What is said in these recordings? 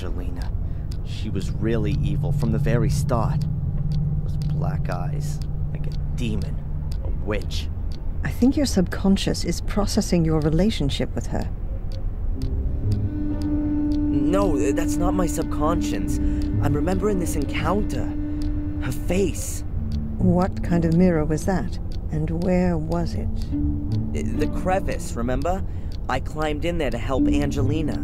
Angelina. She was really evil from the very start. Those black eyes, like a demon, a witch. I think your subconscious is processing your relationship with her. No, that's not my subconscious. I'm remembering this encounter. Her face. What kind of mirror was that? And where was it? The crevice, remember? I climbed in there to help Angelina.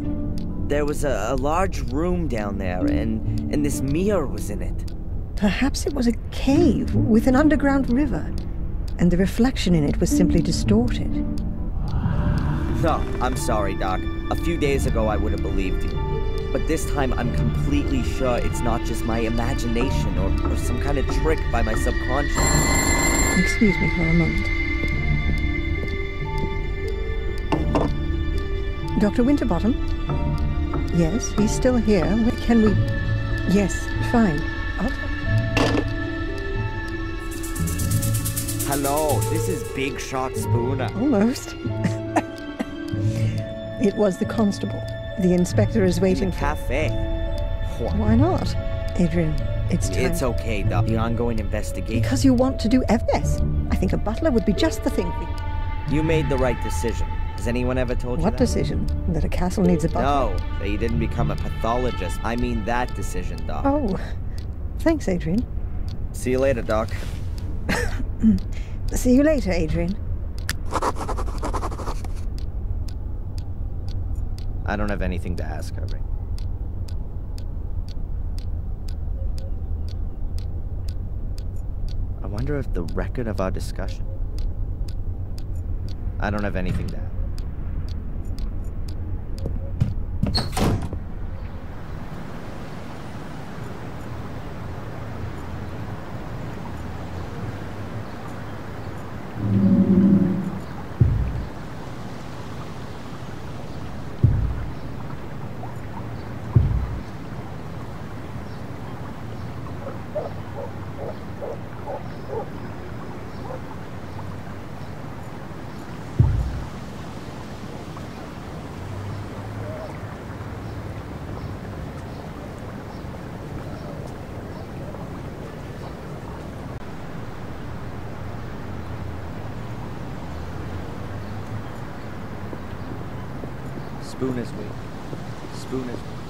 There was a large room down there, and this mirror was in it. Perhaps it was a cave with an underground river, and the reflection in it was simply distorted. No, I'm sorry, Doc. A few days ago I would have believed you. But this time I'm completely sure it's not just my imagination or some kind of trick by my subconscious. Excuse me for a moment. Dr. Winterbottom? Yes, he's still here. Can we... Yes, fine. Hello, this is Big Shot Spooner. Almost. It was the constable. The inspector is waiting for... Cafe. Why not? Adrian, it's time. It's okay, Doc. The ongoing investigation. Because you want to do FS. I think a butler would be just the thing. You made the right decision. Has anyone ever told you that? What decision? That a castle needs a butler? No, that you didn't become a pathologist. I mean that decision, Doc. Oh. Thanks, Adrian. See you later, Doc. See you later, Adrian. I don't have anything to ask her, right? I wonder if the record of our discussion... I don't have anything to add.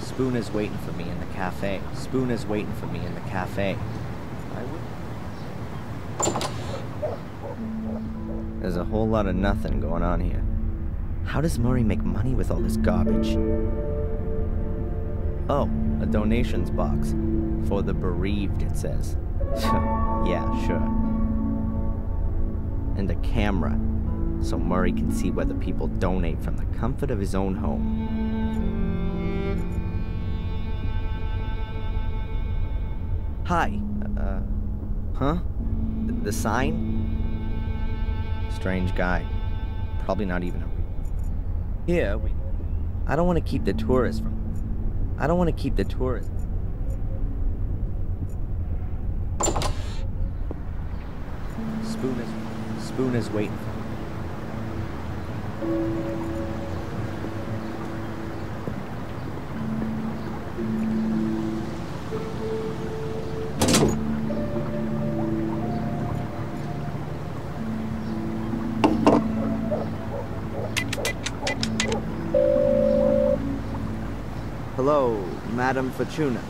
Spoon is waiting for me in the cafe. Spoon is waiting for me in the cafe. There's a whole lot of nothing going on here. How does Murray make money with all this garbage? Oh, a donations box. For the bereaved, it says. Yeah, sure. And a camera, so Murray can see whether people donate from the comfort of his own home. Hi. Huh? The sign? Strange guy. Probably not even a... Here, we... I don't want to keep the tourists from... I don't want to keep the tourists... Spoon is waiting for me. Hello, Madame Fortuna.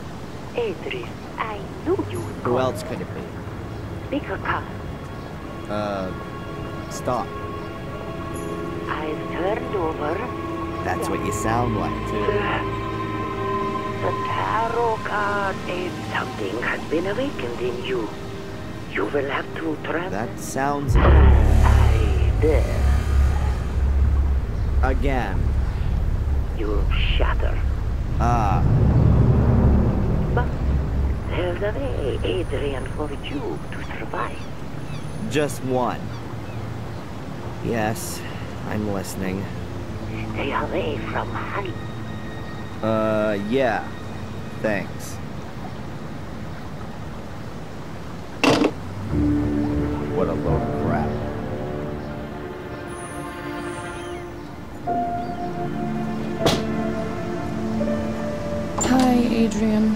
Adrian, I knew you would Who call. else could it be? Pick a card. Stop. I've turned over That's what you sound like, too. the tarot card, and something has been awakened in you. You will have to trust. That sounds... I dare. Again. You shatter. Ah. But there's a way, Adrian, for you to survive. Just one. Yes, I'm listening. Stay away from honey. Yeah. Thanks. What a load of crap. Hi. Adrian.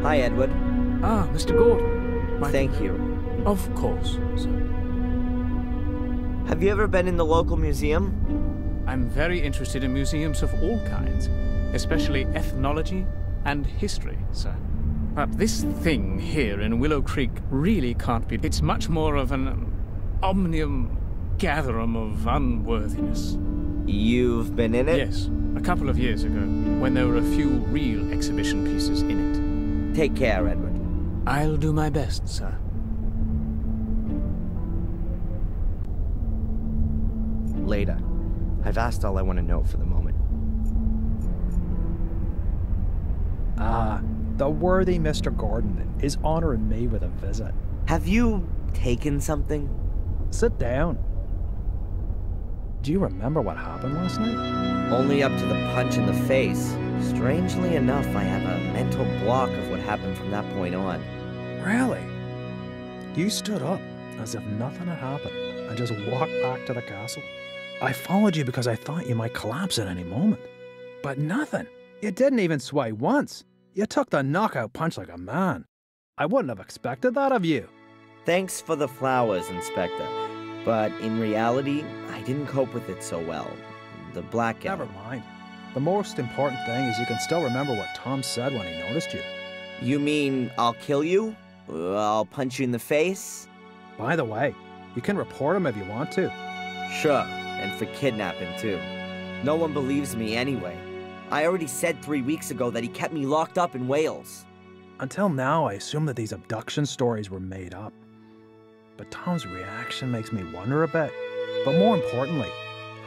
Hi, Edward. Ah, Mr. Gordon. Thank you. Of course, sir. Have you ever been in the local museum? I'm very interested in museums of all kinds, especially ethnology and history, sir. But this thing here in Willow Creek really can't be. It's much more of an omnium gatherum of unworthiness. You've been in it? Yes, a couple of years ago, when there were a few real exhibition pieces in it. Take care, Edward. I'll do my best, sir. Later. I've asked all I want to know for the moment. The worthy Mr. Gordon is honoring me with a visit. Have you taken something? Sit down. Do you remember what happened last night? Only up to the punch in the face. Strangely enough, I have a mental block of what happened from that point on. Really? You stood up as if nothing had happened and just walked back to the castle. I followed you because I thought you might collapse at any moment. But nothing. You didn't even sway once. You took the knockout punch like a man. I wouldn't have expected that of you. Thanks for the flowers, Inspector. But in reality, I didn't cope with it so well. The blackout. Never mind. The most important thing is you can still remember what Tom said when he noticed you. You mean I'll kill you? I'll punch you in the face? By the way, you can report him if you want to. Sure, and for kidnapping too. No one believes me anyway. I already said 3 weeks ago that he kept me locked up in Wales. Until now, I assumed that these abduction stories were made up. But Tom's reaction makes me wonder a bit. But more importantly,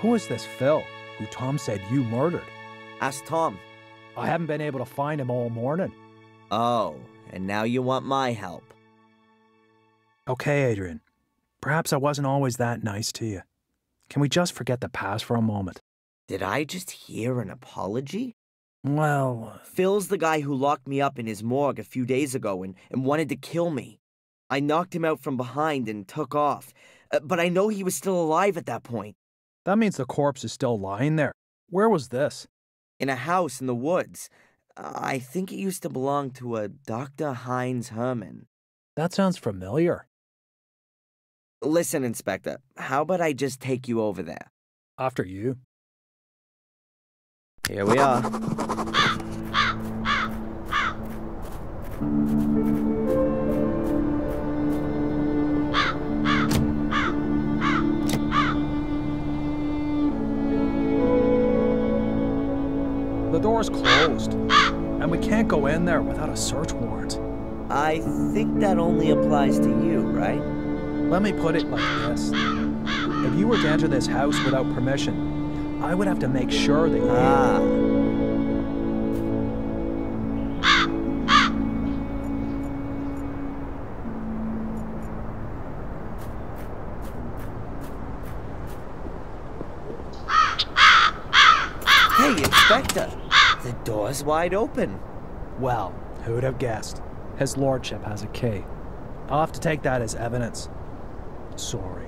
who is this Phil, who Tom said you murdered? Ask Tom. I haven't been able to find him all morning. Oh, and now you want my help. Okay, Adrian. Perhaps I wasn't always that nice to you. Can we just forget the past for a moment? Did I just hear an apology? Well... Phil's the guy who locked me up in his morgue a few days ago and wanted to kill me. I knocked him out from behind and took off. But I know he was still alive at that point. That means the corpse is still lying there. Where was this? In a house in the woods. I think it used to belong to a Dr. Heinz Herman. That sounds familiar. Listen, Inspector, how about I just take you over there? After you. Here we are. The door's closed, and we can't go in there without a search warrant. I think that only applies to you, right? Let me put it like this. If you were to enter this house without permission, I would have to make sure that you... Hey, Inspector! The door's wide open. Well, who'd have guessed? His lordship has a key. I'll have to take that as evidence. Sorry.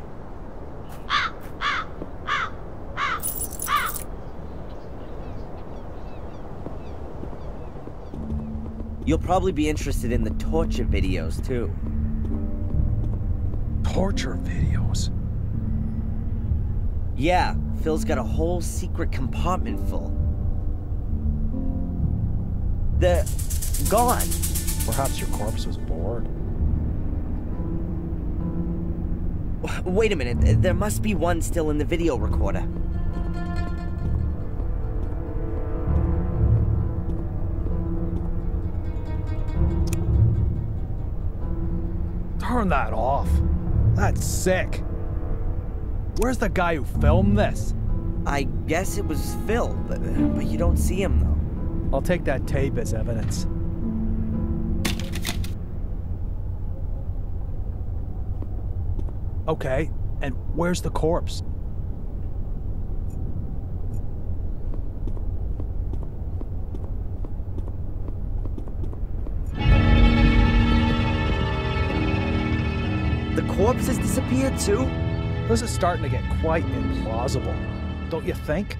You'll probably be interested in the torture videos, too. Torture videos? Yeah, Phil's got a whole secret compartment full. They're gone. Perhaps your corpse was bored. Wait a minute, there must be one still in the video recorder. Turn that off. That's sick. Where's the guy who filmed this? I guess it was Phil, but you don't see him, though. I'll take that tape as evidence. Okay, and where's the corpse? corpse has disappeared too? This is starting to get quite implausible, don't you think?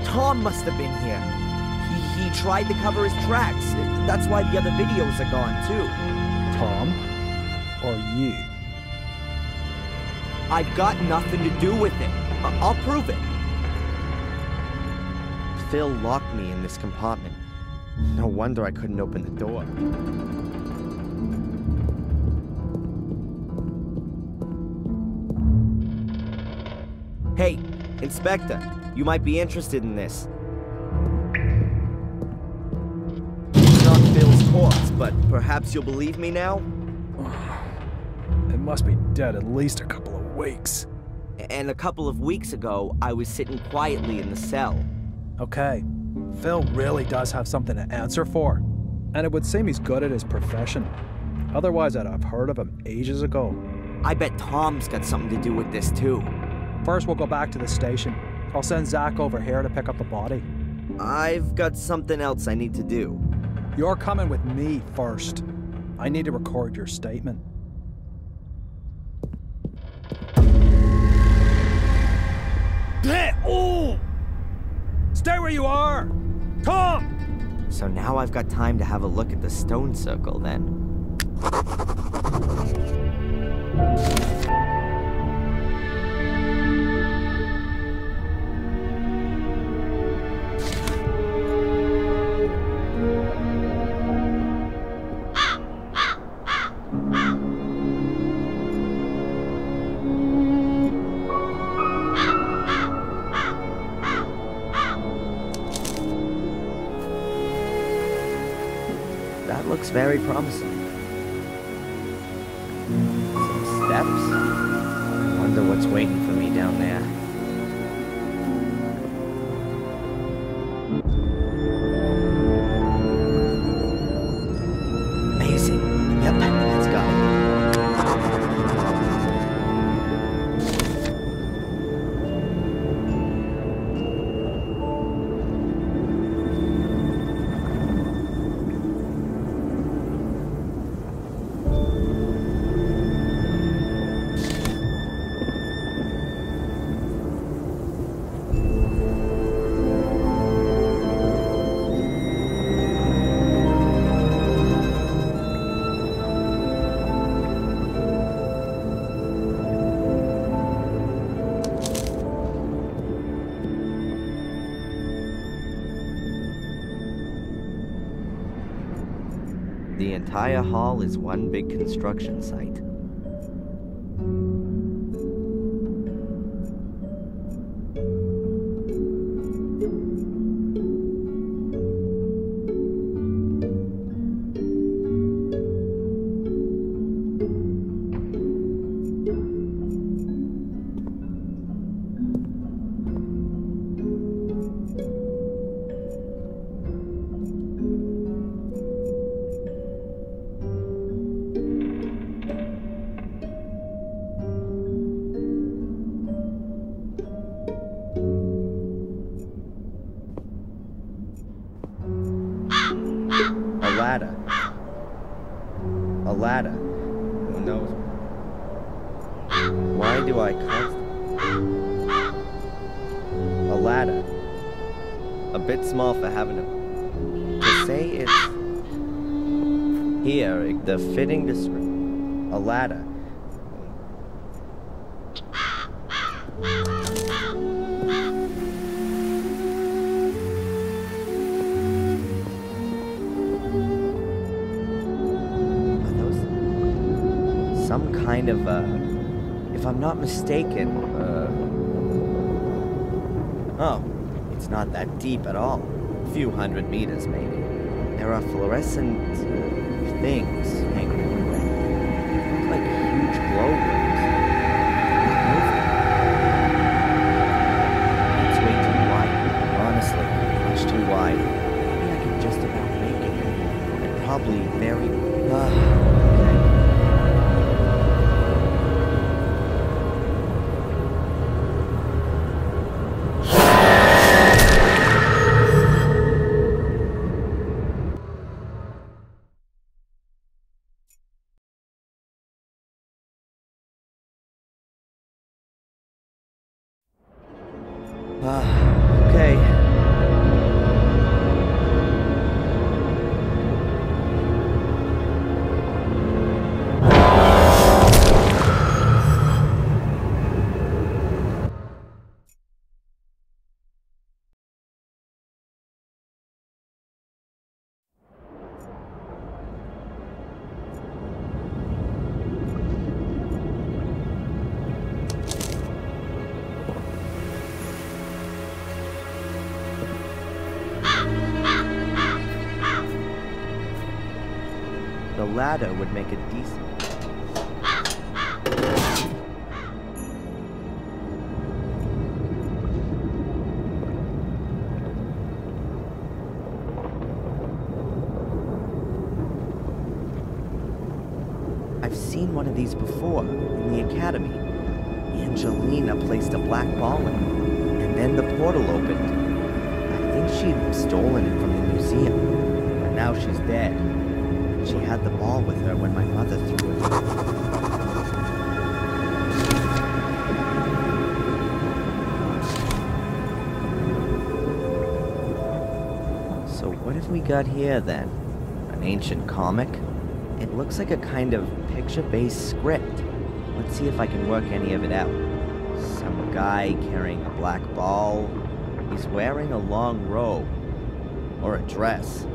Tom must have been here. He tried to cover his tracks. That's why the other videos are gone too. Tom? Or you? I've got nothing to do with it. I'll prove it. Phil locked me in this compartment. No wonder I couldn't open the door. Hey, Inspector, you might be interested in this. It's not Phil's corpse, but perhaps you'll believe me now? It must be dead at least a couple of weeks. And a couple of weeks ago, I was sitting quietly in the cell. Okay, Phil really does have something to answer for. And it would seem he's good at his profession. Otherwise, I'd have heard of him ages ago. I bet Tom's got something to do with this too. First, we'll go back to the station. I'll send Zach over here to pick up the body. I've got something else I need to do. You're coming with me first. I need to record your statement. Oh! Stay where you are! Tom! So now I've got time to have a look at the stone circle then. That looks very promising. Some steps? I wonder what's waiting for me down there. Amazing. Yep, let's go. The entire hall is one big construction site. A ladder. Who knows? Why do I constantly... A ladder. A bit small for having to say it's... Here, the fitting description. A ladder. Some kind of, if I'm not mistaken, oh, it's not that deep at all. A few hundred meters, maybe. There are fluorescent, things hanging everywhere. Look like huge glow worms. It's way too wide. Honestly, much too wide. Maybe I can just about make it. And probably very, The ladder would make a decent... I've seen one of these before, in the academy. Angelina placed a black ball in it, and then the portal opened. I think she'd stolen it from the museum, but now she's dead. She had the ball with her when my mother threw it. So what have we got here then? An ancient comic? It looks like a kind of picture-based script. Let's see if I can work any of it out. Some guy carrying a black ball. He's wearing a long robe. Or a dress.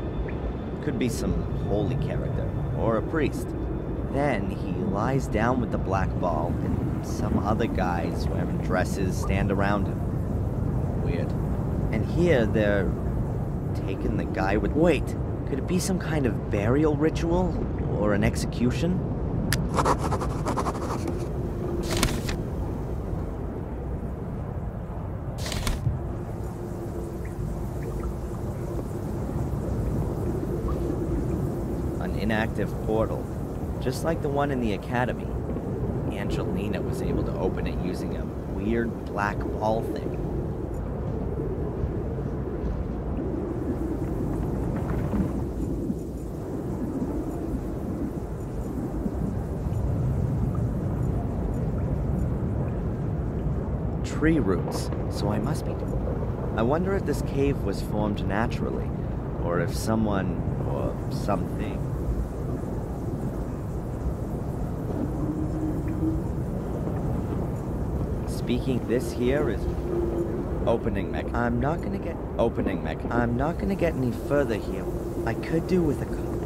Could be some holy character. Or a priest. Then he lies down with the black ball, and some other guys wearing dresses stand around him. Weird. And here they're taking the guy with... Wait! Could it be some kind of burial ritual? Or an execution? An inactive portal, just like the one in the academy. Angelina was able to open it using a weird black ball thing. Tree roots, so I must be... I wonder if this cave was formed naturally, or if someone, or something... Speaking, this here is... Opening mech. I'm not gonna get any further here. I could do with a...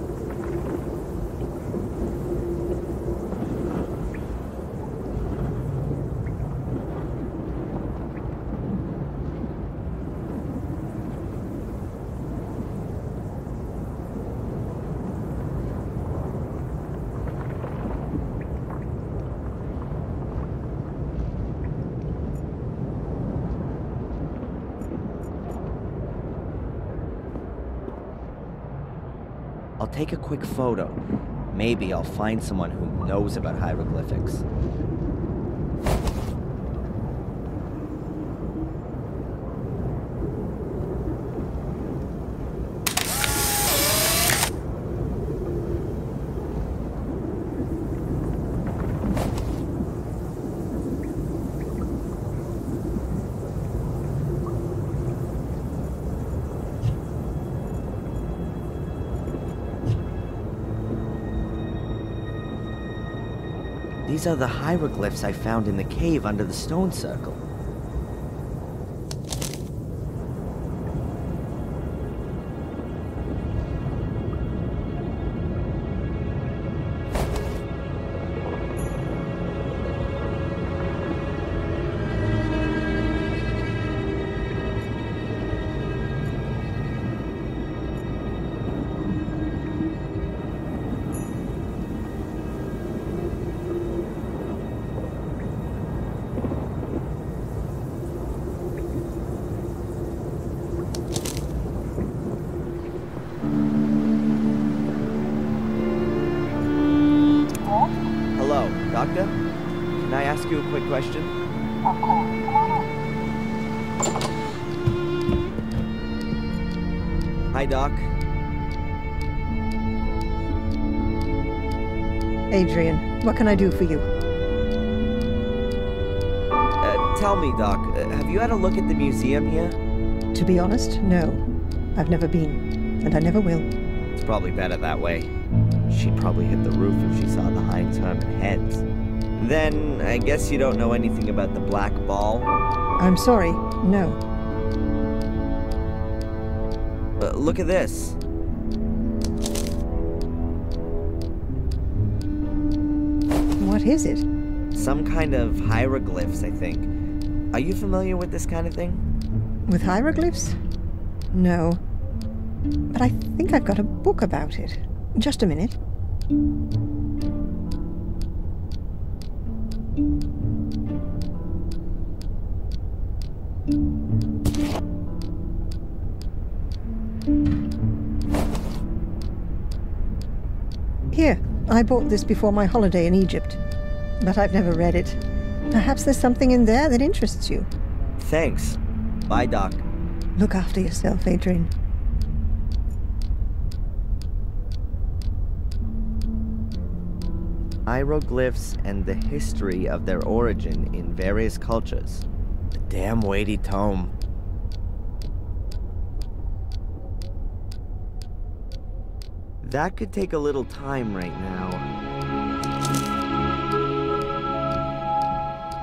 I'll take a quick photo. Maybe I'll find someone who knows about hieroglyphics. These are the hieroglyphs I found in the cave under the stone circle. Doctor, can I ask you a quick question? Of course. Come on in. Hi, Doc. Adrian, what can I do for you? Tell me, Doc, have you had a look at the museum here? To be honest, no. I've never been, and I never will. It's probably better that way. She'd probably hit the roof if she saw the high-term heads. Then, I guess you don't know anything about the black ball? I'm sorry, no. Look at this. What is it? Some kind of hieroglyphs, I think. Are you familiar with this kind of thing? With hieroglyphs? No. But I think I've got a book about it. Just a minute. Here, I bought this before my holiday in Egypt, but I've never read it. Perhaps there's something in there that interests you. Thanks. Bye, Doc. Look after yourself, Adrian. Hieroglyphs and the history of their origin in various cultures. A damn weighty tome. That could take a little time right now.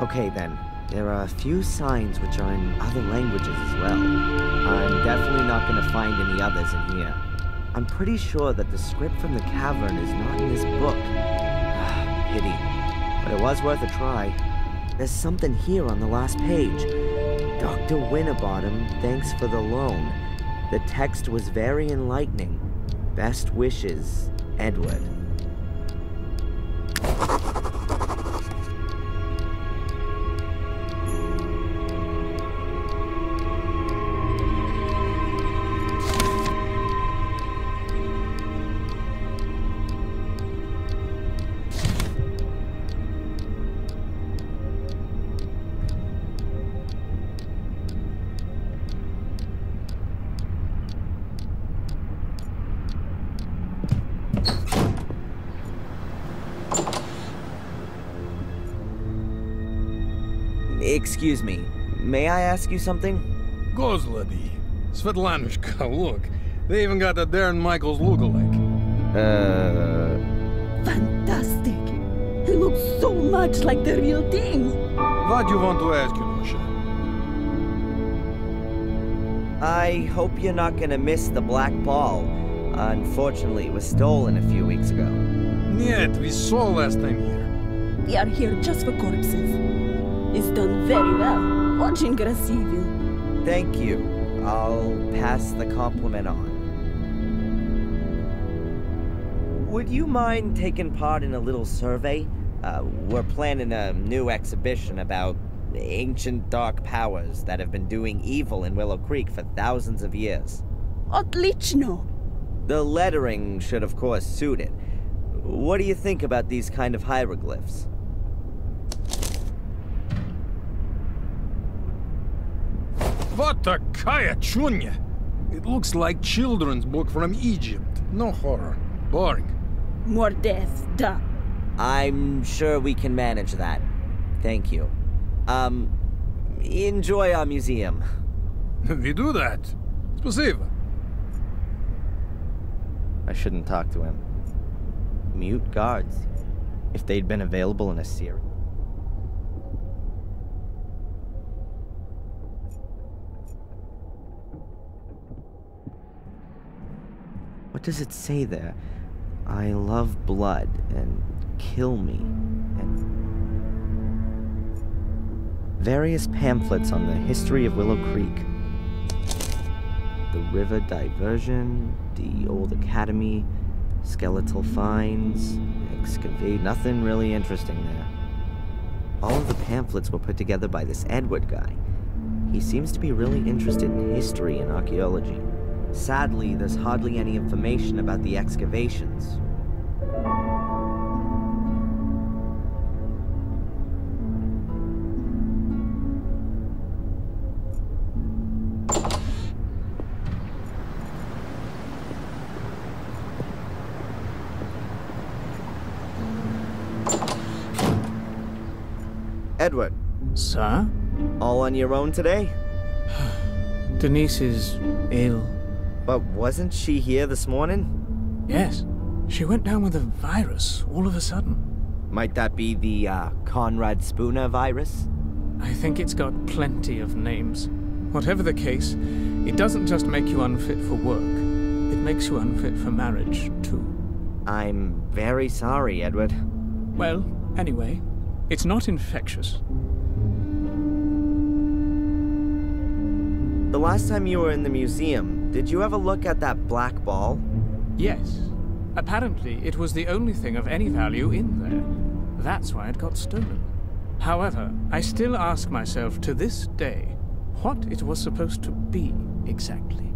Okay then, there are a few signs which are in other languages as well. I'm definitely not going to find any others in here. I'm pretty sure that the script from the cavern is not in this book. Pity, but it was worth a try. There's something here on the last page. Dr. Winterbottom, thanks for the loan. The text was very enlightening. Best wishes, Edward. Excuse me, may I ask you something? Gozlady. Svetlanushka, look. They even got the Darren Michaels lookalike. Fantastic. He looks so much like the real thing. What do you want to ask, Yunusha? I hope you're not gonna miss the black ball. Unfortunately, it was stolen a few weeks ago. Нет, we saw last time here. We are here just for corpses. It's done very well. Очень красиво. Thank you. I'll pass the compliment on. Would you mind taking part in a little survey? We're planning a new exhibition about ancient dark powers that have been doing evil in Willow Creek for thousands of years. Отлично. The lettering should of course suit it. What do you think about these kind of hieroglyphs? What a kaya chunya! It looks like children's book from Egypt. No horror. Boring. More death, da. I'm sure we can manage that. Thank you. Enjoy our museum. We do that. Спасибо. I shouldn't talk to him. Mute guards. If they'd been available in a series. What does it say there? I love blood and kill me and various pamphlets on the history of Willow Creek. The river diversion, the old academy, skeletal finds, excavate, nothing really interesting there. All of the pamphlets were put together by this Edward guy. He seems to be really interested in history and archaeology. Sadly, there's hardly any information about the excavations. Edward. Sir? All on your own today? Denise is ill. But wasn't she here this morning? Yes. She went down with a virus all of a sudden. Might that be the, Conrad Spooner virus? I think it's got plenty of names. Whatever the case, it doesn't just make you unfit for work. It makes you unfit for marriage, too. I'm very sorry, Edward. Well, anyway, it's not infectious. The last time you were in the museum, did you ever look at that black ball? Yes. Apparently, it was the only thing of any value in there. That's why it got stolen. However, I still ask myself to this day what it was supposed to be exactly.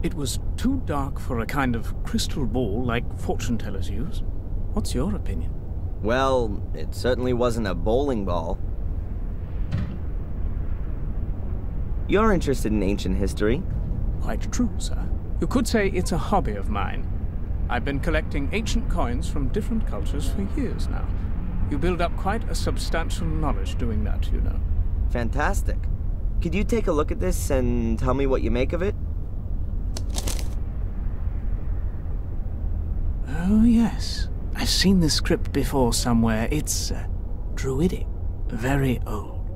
It was too dark for a kind of crystal ball like fortune tellers use. What's your opinion? Well, it certainly wasn't a bowling ball. You're interested in ancient history? Quite true, sir. You could say it's a hobby of mine. I've been collecting ancient coins from different cultures for years now. You build up quite a substantial knowledge doing that, you know. Fantastic. Could you take a look at this and tell me what you make of it? Oh, yes. I've seen this script before somewhere. It's druidic. Very old.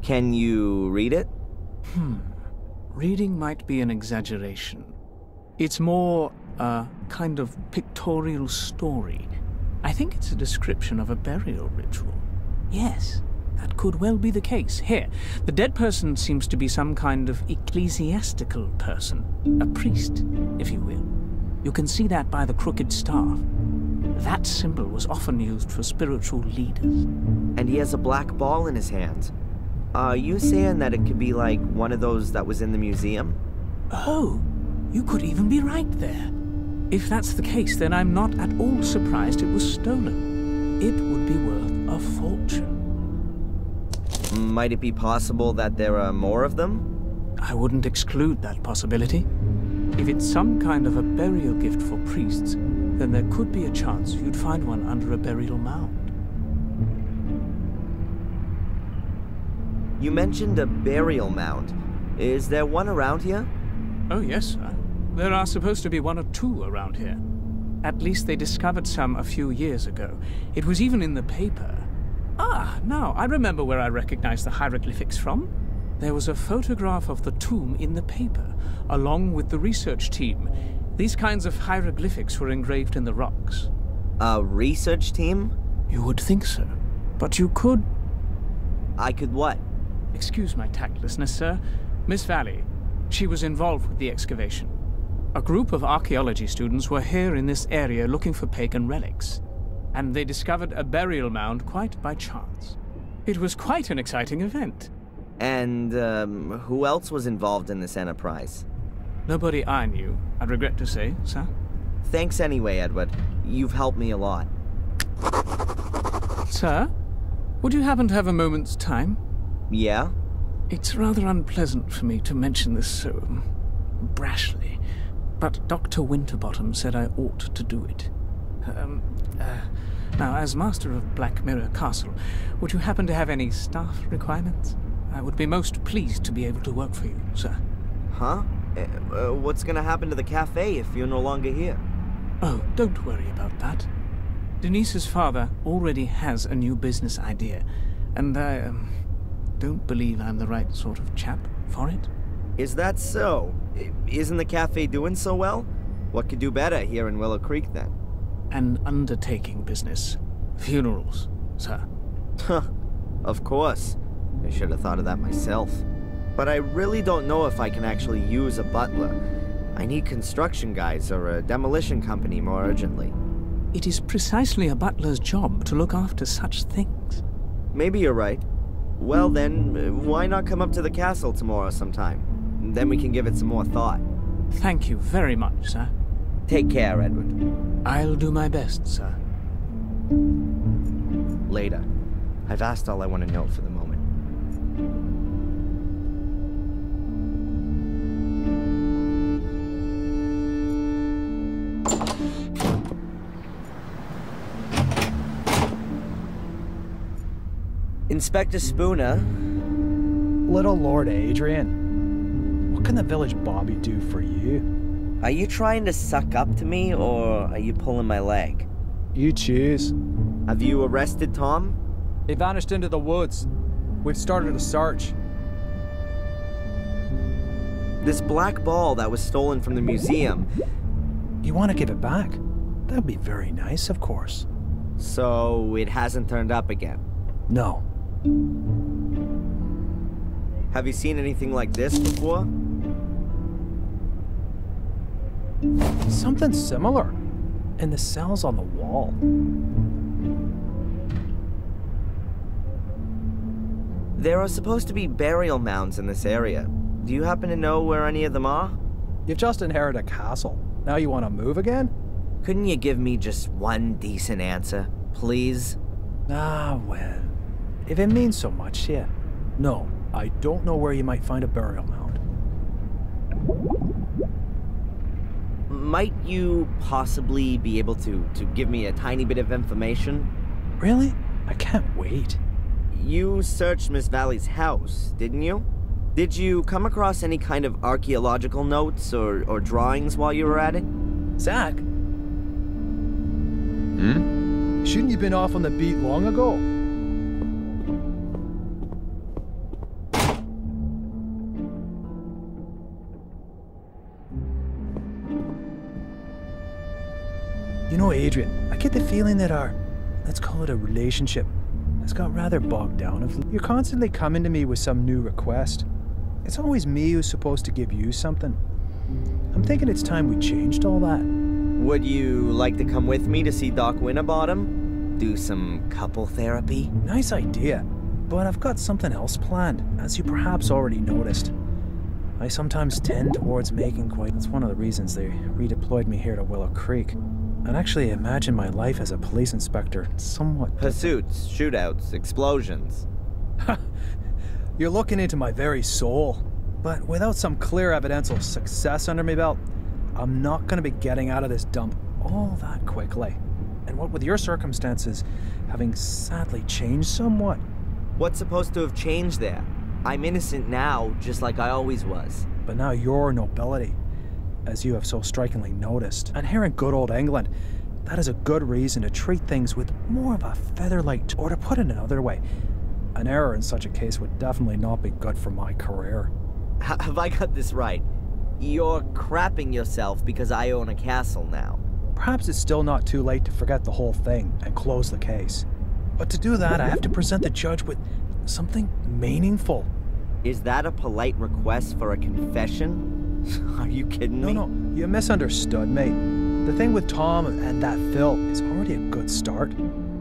Can you read it? Reading might be an exaggeration. It's more a kind of pictorial story. I think it's a description of a burial ritual. Yes, that could well be the case. Here, the dead person seems to be some kind of ecclesiastical person. A priest, if you will. You can see that by the crooked staff. That symbol was often used for spiritual leaders. And he has a black ball in his hands. Are you saying that it could be like one of those that was in the museum? Oh, you could even be right there. If that's the case, then I'm not at all surprised it was stolen. It would be worth a fortune. Might it be possible that there are more of them? I wouldn't exclude that possibility. If it's some kind of a burial gift for priests, then there could be a chance you'd find one under a burial mound. You mentioned a burial mound. Is there one around here? Oh, yes, sir. There are supposed to be one or two around here. At least they discovered some a few years ago. It was even in the paper. Ah, now I remember where I recognized the hieroglyphics from. There was a photograph of the tomb in the paper, along with the research team. These kinds of hieroglyphics were engraved in the rocks. A research team? You would think so. But you could... I could what? Excuse my tactlessness, sir. Miss Valley, she was involved with the excavation. A group of archaeology students were here in this area looking for pagan relics, and they discovered a burial mound quite by chance. It was quite an exciting event. And, who else was involved in this enterprise? Nobody I knew, I regret to say, sir. Thanks anyway, Edward. You've helped me a lot. Sir, would you happen to have a moment's time? Yeah? It's rather unpleasant for me to mention this so brashly, but Dr. Winterbottom said I ought to do it. Now, as master of Black Mirror Castle, would you happen to have any staff requirements? I would be most pleased to be able to work for you, sir. Huh? What's gonna happen to the cafe if you're no longer here? Oh, don't worry about that. Denise's father already has a new business idea, and I, don't believe I'm the right sort of chap for it. Is that so? Isn't the cafe doing so well? What could do better here in Willow Creek, then? An undertaking business. Funerals, sir. Huh. Of course. I should have thought of that myself. But I really don't know if I can actually use a butler. I need construction guys or a demolition company more urgently. It is precisely a butler's job to look after such things. Maybe you're right. Well then, why not come up to the castle tomorrow sometime? Then we can give it some more thought. Thank you very much, sir. Take care, Edward. I'll do my best, sir. Later. I've asked all I want to know for the moment. Inspector Spooner. Little Lord Adrian, what can the village Bobby do for you? Are you trying to suck up to me, or are you pulling my leg? You choose. Have you arrested Tom? He vanished into the woods. We've started a search. This black ball that was stolen from the museum. You want to give it back? That'd be very nice, of course. So it hasn't turned up again? No. Have you seen anything like this before? Something similar. And the cells on the wall. There are supposed to be burial mounds in this area. Do you happen to know where any of them are? You've just inherited a castle. Now you want to move again? Couldn't you give me just one decent answer, please? Ah, well. If it means so much, yeah. No, I don't know where you might find a burial mound. Might you possibly be able to give me a tiny bit of information? Really? I can't wait. You searched Miss Valley's house, didn't you? Did you come across any kind of archaeological notes or drawings while you were at it? Zach? Hmm? Shouldn't you have been off on the beat long ago? You know, Adrian, I get the feeling that our, let's call it a relationship, has got rather bogged down. You're constantly coming to me with some new request. It's always me who's supposed to give you something. I'm thinking it's time we changed all that. Would you like to come with me to see Doc Winterbottom? Do some couple therapy? Nice idea, but I've got something else planned, as you perhaps already noticed. I sometimes tend towards making quite... That's one of the reasons they redeployed me here to Willow Creek. And actually imagine my life as a police inspector somewhat... Pursuits, shootouts, explosions. You're looking into my very soul. But without some clear evidential success under my belt, I'm not going to be getting out of this dump all that quickly. And what with your circumstances having sadly changed somewhat. What's supposed to have changed there? I'm innocent now, just like I always was. But now you're nobility, as you have so strikingly noticed. And here in good old England, that is a good reason to treat things with more of a feather-light, or to put it another way, an error in such a case would definitely not be good for my career. Have I got this right? You're crapping yourself because I own a castle now. Perhaps it's still not too late to forget the whole thing and close the case. But to do that, I have to present the judge with something meaningful. Is that a polite request for a confession? Are you kidding me? No, you misunderstood me. The thing with Tom and that Phil is already a good start.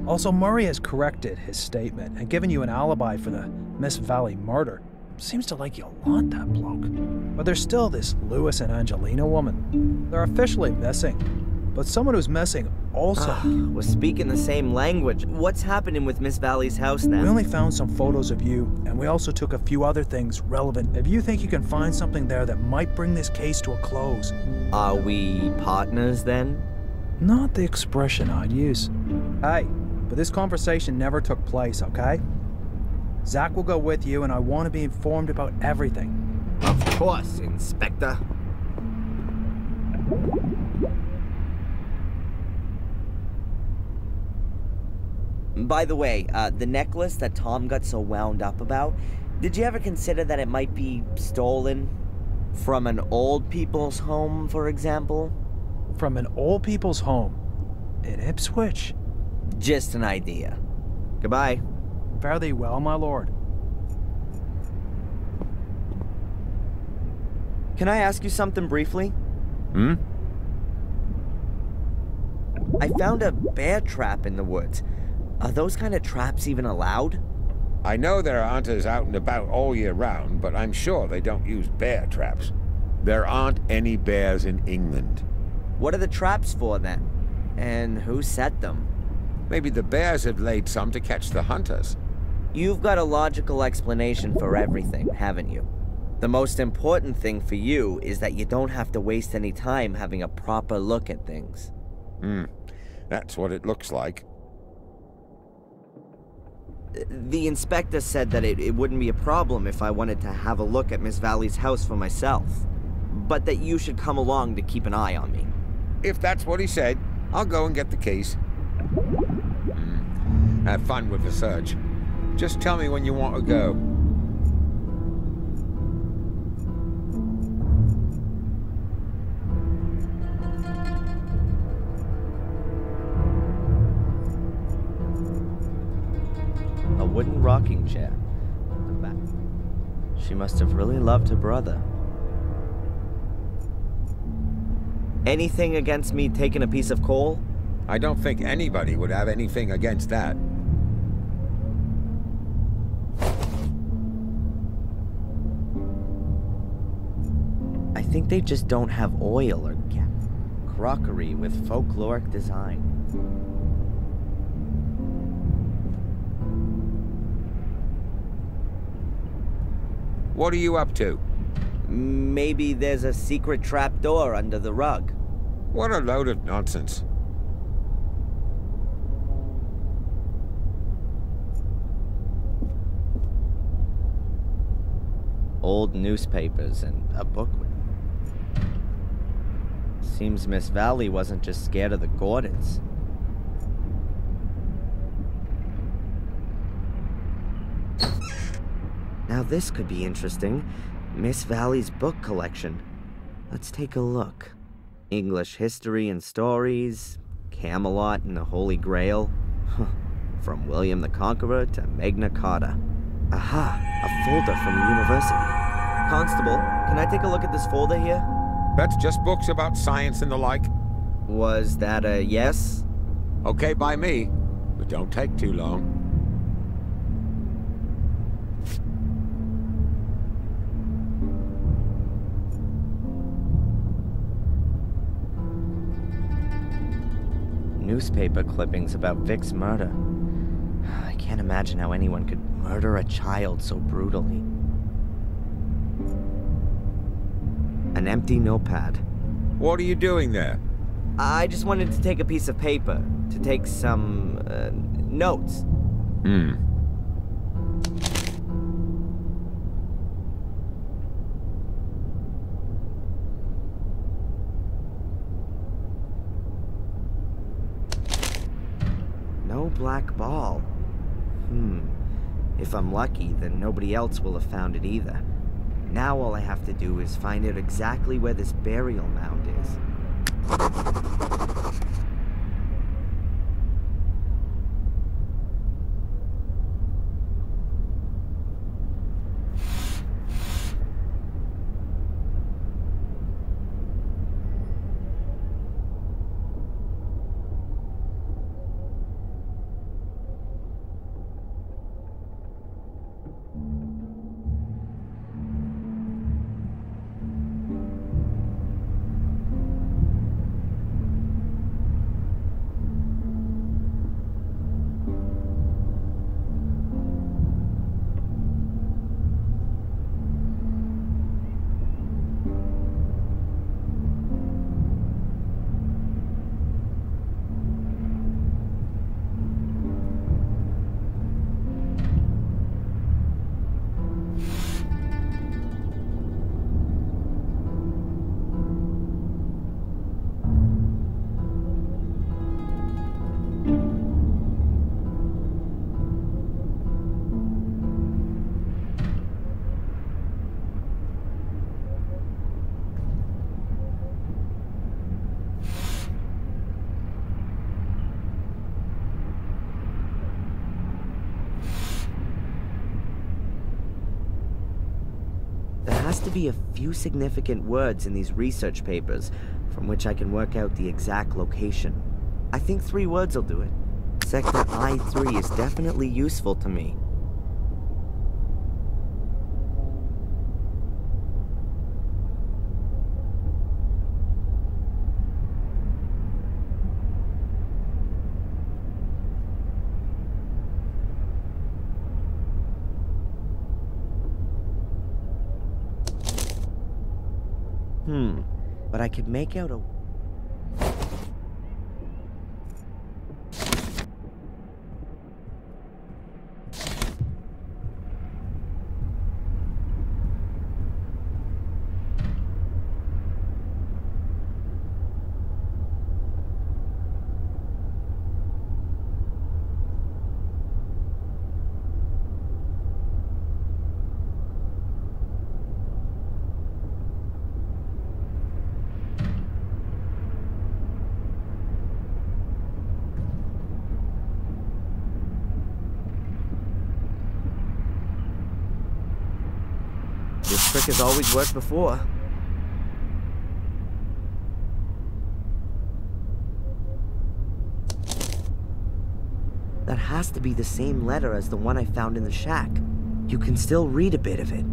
Also, Murray has corrected his statement and given you an alibi for the Miss Valley murder. Seems to like you a lot, that bloke. But there's still this Lewis and Angelina woman. They're officially missing. But someone who's missing also... We're speaking the same language. What's happening with Miss Valley's house now? We only found some photos of you, and we also took a few other things relevant. If you think you can find something there that might bring this case to a close... Are we partners, then? Not the expression I'd use. Hey, but this conversation never took place, okay? Zach will go with you, and I want to be informed about everything. Of course, Inspector. By the way, the necklace that Tom got so wound up about, did you ever consider that it might be stolen? From an old people's home, for example? From an old people's home? In Ipswich? Just an idea. Goodbye. Fare thee well, my lord. Can I ask you something briefly? Hmm? I found a bear trap in the woods. Are those kind of traps even allowed? I know there are hunters out and about all year round, but I'm sure they don't use bear traps. There aren't any bears in England. What are the traps for, then? And who set them? Maybe the bears have laid some to catch the hunters. You've got a logical explanation for everything, haven't you? The most important thing for you is that you don't have to waste any time having a proper look at things. That's what it looks like. The inspector said that it wouldn't be a problem if I wanted to have a look at Miss Valley's house for myself, but that you should come along to keep an eye on me. If that's what he said, I'll go and get the keys. Have fun with the search. Just tell me when you want to go. A wooden rocking chair. The back. She must have really loved her brother. Anything against me taking a piece of coal? I don't think anybody would have anything against that. I think they just don't have oil or crockery with folkloric design. What are you up to? Maybe there's a secret trapdoor under the rug. What a load of nonsense. Old newspapers and a book with... Seems Miss Valley wasn't just scared of the Gordons. Now this could be interesting. Miss Valley's book collection. Let's take a look. English history and stories, Camelot and the Holy Grail. From William the Conqueror to Magna Carta. Aha, a folder from the university. Constable, can I take a look at this folder here? That's just books about science and the like. Was that a yes? Okay by me, but don't take too long. Newspaper clippings about Vic's murder. I can't imagine how anyone could murder a child so brutally. An empty notepad. What are you doing there? I just wanted to take a piece of paper, to take some, notes. No black ball. If I'm lucky, then nobody else will have found it either. Now all I have to do is find out exactly where this burial mound is. There has to be a few significant words in these research papers from which I can work out the exact location. I think 3 words will do it. Sector I-3 is definitely useful to me. But I could make out a... This trick has always worked before. That has to be the same letter as the one I found in the shack. You can still read a bit of it.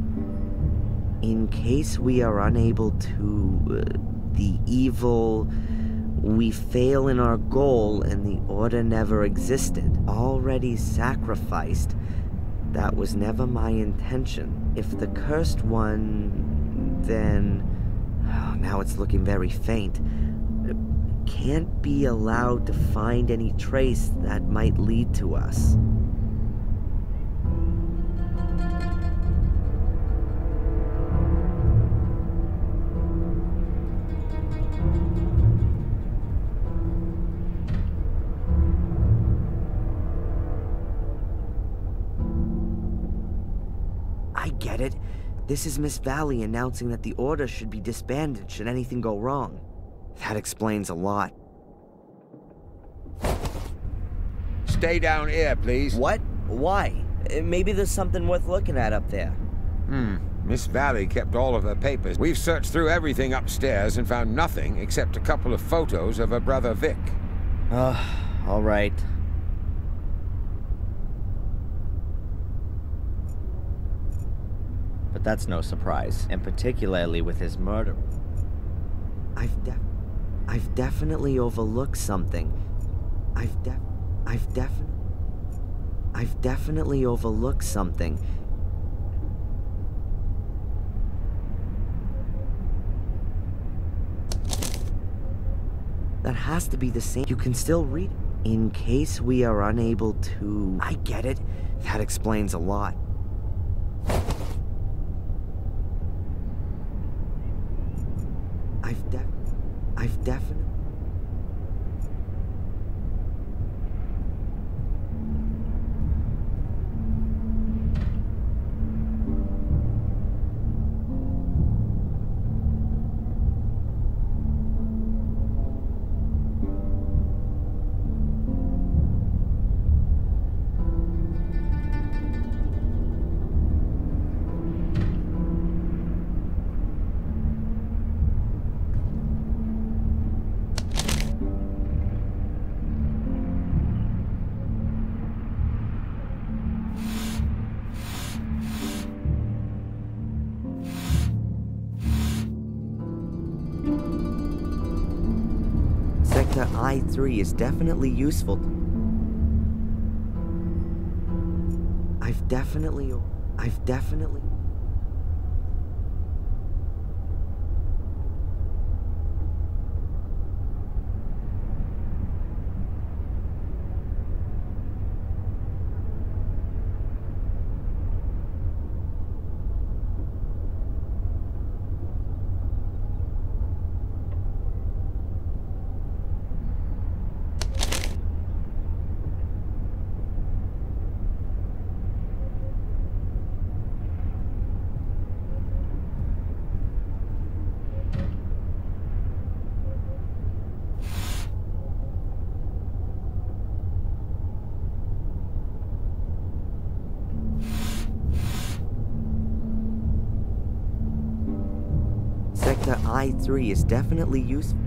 In case we are unable to... the evil... we fail in our goal and the order never existed. Already sacrificed. That was never my intention. If the cursed one... then... oh, now it's looking very faint. Can't be allowed to find any trace that might lead to us. I get it. This is Miss Valley announcing that the Order should be disbanded should anything go wrong. That explains a lot. Stay down here, please. What? Why? Maybe there's something worth looking at up there. Miss Valley kept all of her papers. We've searched through everything upstairs and found nothing except a couple of photos of her brother Vic. All right. But that's no surprise, and particularly with his murder. I've definitely overlooked something. I've definitely overlooked something. That has to be the same. You can still read it. In case we are unable to... I get it. That explains a lot. I've definitely... Sector I-3 is definitely useful. I've definitely... Sector I-3 is definitely useful.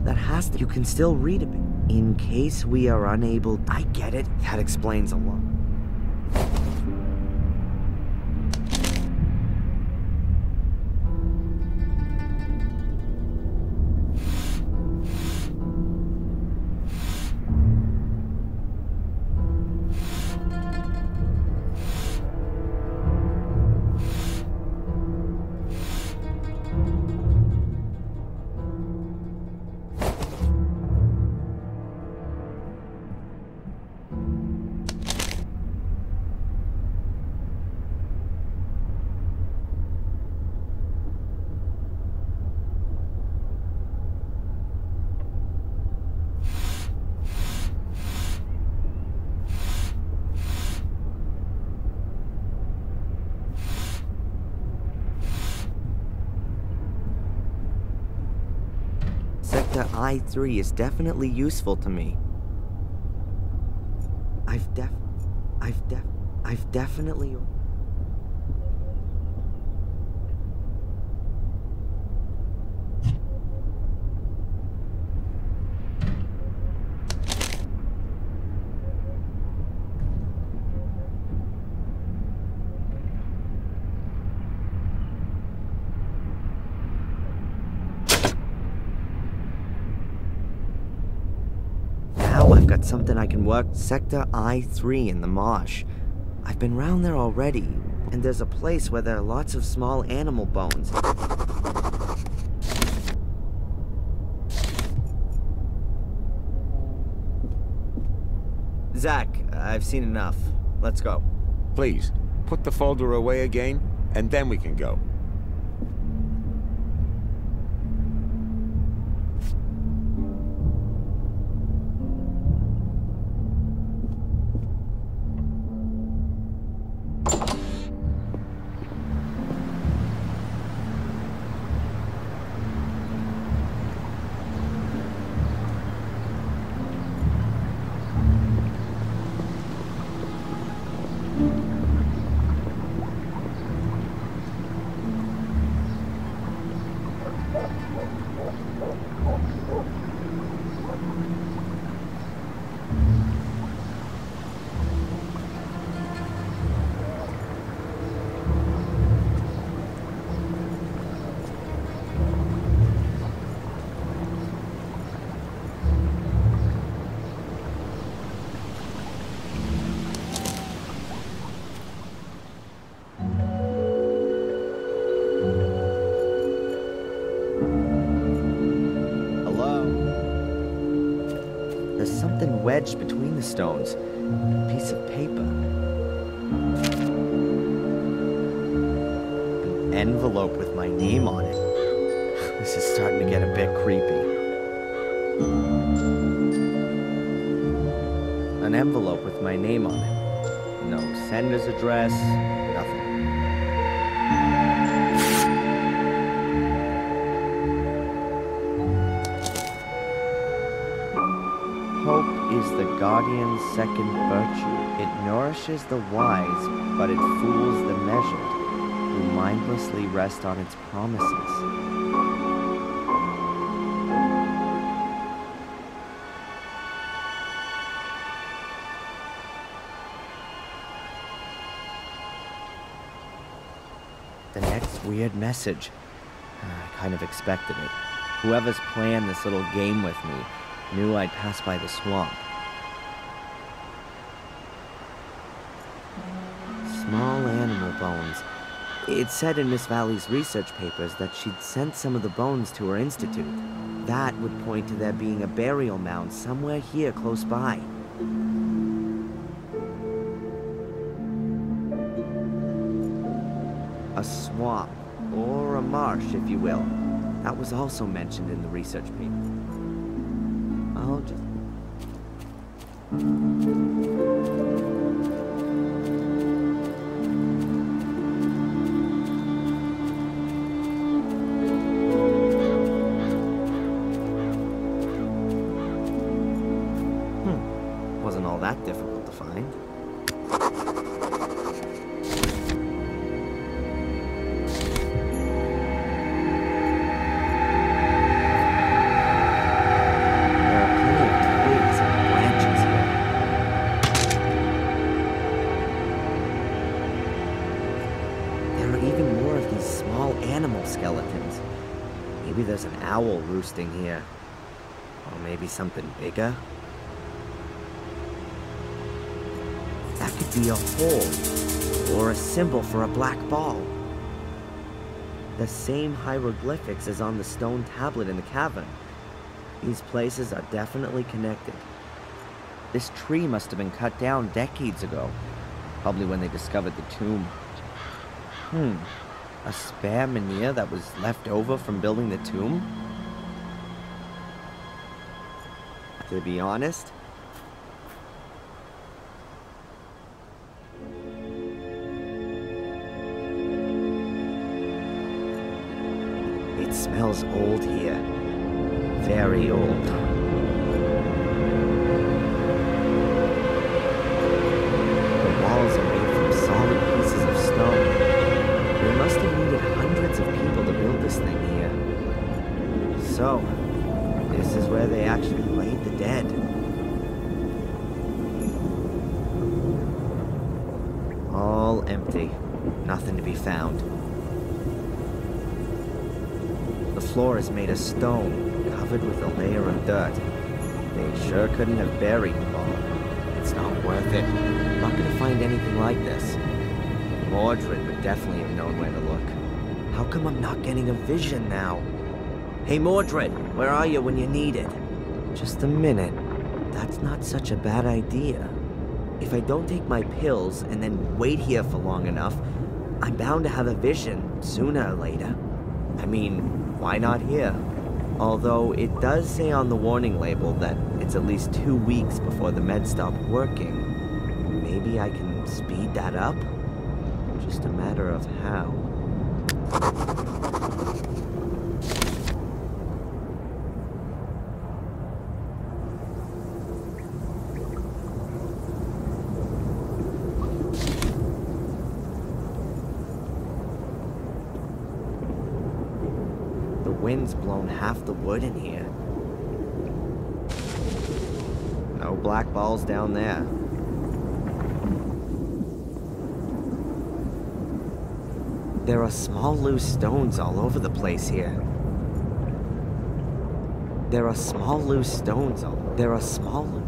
That has to... You can still read a bit. In case we are unable... I get it. That explains a lot. Sector I-3 is definitely useful to me. I've definitely... got something I can work. Sector I-3 in the marsh. I've been round there already, and there's a place where there are lots of small animal bones. Zach, I've seen enough. Let's go. Please, put the folder away again, and then we can go. Wedged between the stones. A piece of paper. An envelope with my name on it. This is starting to get a bit creepy. An envelope with my name on it. No sender's address, nothing. Hope is the guardian's second virtue. It nourishes the wise, but it fools the measured, who mindlessly rest on its promises. The next weird message. I kind of expected it. Whoever's planned this little game with me knew I'd pass by the swamp. Small animal bones. It said in Miss Valley's research papers that she'd sent some of the bones to her institute. That would point to there being a burial mound somewhere here close by. A swamp, or a marsh, if you will. That was also mentioned in the research paper. I'll just... Wasn't all that difficult to find. Skeletons. Maybe there's an owl roosting here. Or maybe something bigger. That could be a hole, or a symbol for a black ball. The same hieroglyphics as on the stone tablet in the cavern. These places are definitely connected. This tree must have been cut down decades ago, probably when they discovered the tomb. A spare menhir that was left over from building the tomb? To be honest, it smells old here. Very old. The walls are made from solid pieces of stone. They must have needed hundreds of people to build this thing here. So, this is where they actually laid the dead. All empty. Nothing to be found. The floor is made of stone, covered with a layer of dirt. They sure couldn't have buried the ball. It's not worth it. I'm not gonna find anything like this. Mordred would definitely have known where to look. How come I'm not getting a vision now? Hey Mordred, where are you when you need it? Just a minute. That's not such a bad idea. If I don't take my pills and then wait here for long enough, I'm bound to have a vision sooner or later. I mean, why not here? Although it does say on the warning label that it's at least 2 weeks before the meds stop working. Maybe I can speed that up? Just a matter of how. The wind's blown half the wood in here. No black balls down there. There are small loose stones all over the place here. There are small loose stones all... There are small...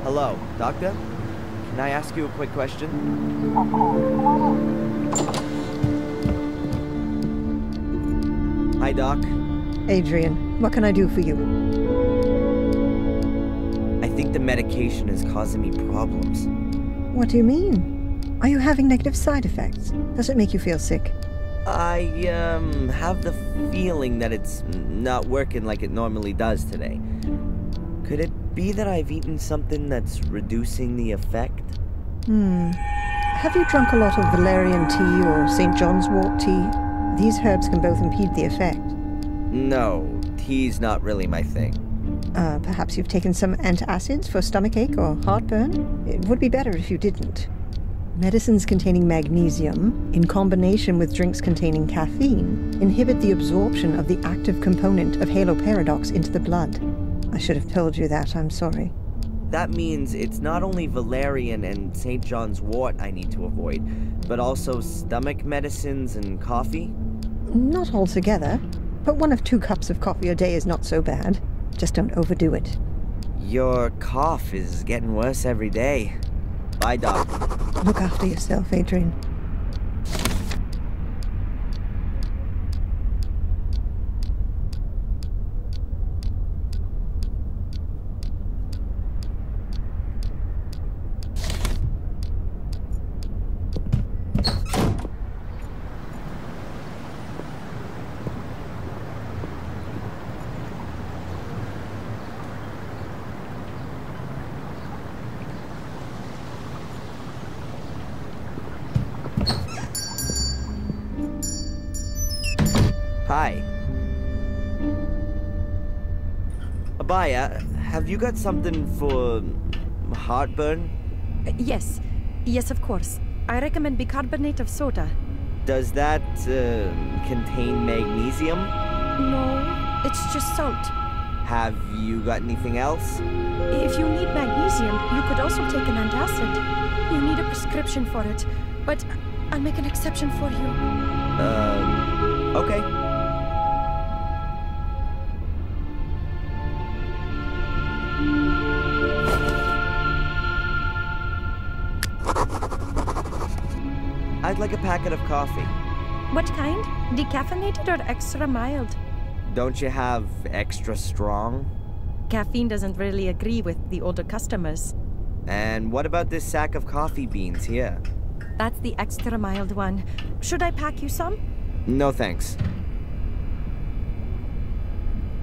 Hello, Doctor? Can I ask you a quick question? Of course. Come on in. Hi, Doc. Adrian, what can I do for you? I think the medication is causing me problems. What do you mean? Are you having negative side effects? Does it make you feel sick? I, have the feeling that it's not working like it normally does today. Could it be that I've eaten something that's reducing the effect? Have you drunk a lot of valerian tea or St. John's wort tea? These herbs can both impede the effect. No, tea's not really my thing. Perhaps you've taken some antacids for stomachache or heartburn? It would be better if you didn't. Medicines containing magnesium, in combination with drinks containing caffeine, inhibit the absorption of the active component of haloparadox into the blood. I should have told you that, I'm sorry. That means it's not only valerian and St. John's wort I need to avoid, but also stomach medicines and coffee? Not altogether, but 1 of 2 cups of coffee a day is not so bad. Just don't overdo it. Your cough is getting worse every day. Bye, Doc. Look after yourself, Adrian. Hi. Abaya, have you got something for heartburn? Yes. Yes, of course. I recommend bicarbonate of soda. Does that, contain magnesium? No, it's just salt. Have you got anything else? If you need magnesium, you could also take an antacid. You need a prescription for it, but I'll make an exception for you. Okay. I'd like a packet of coffee. What kind? Decaffeinated or extra mild? Don't you have extra strong? Caffeine doesn't really agree with the older customers. And what about this sack of coffee beans here? That's the extra mild one. Should I pack you some? No thanks.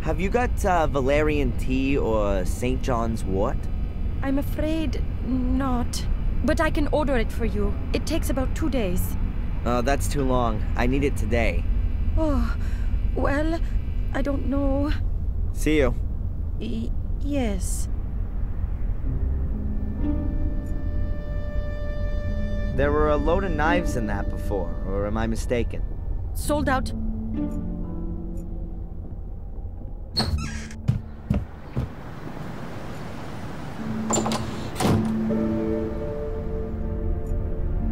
Have you got valerian tea or St. John's wort? I'm afraid not. But I can order it for you. It takes about 2 days. Oh, that's too long. I need it today. Oh, well, I don't know. See you. Yes. There were a load of knives in that before, or am I mistaken? Sold out.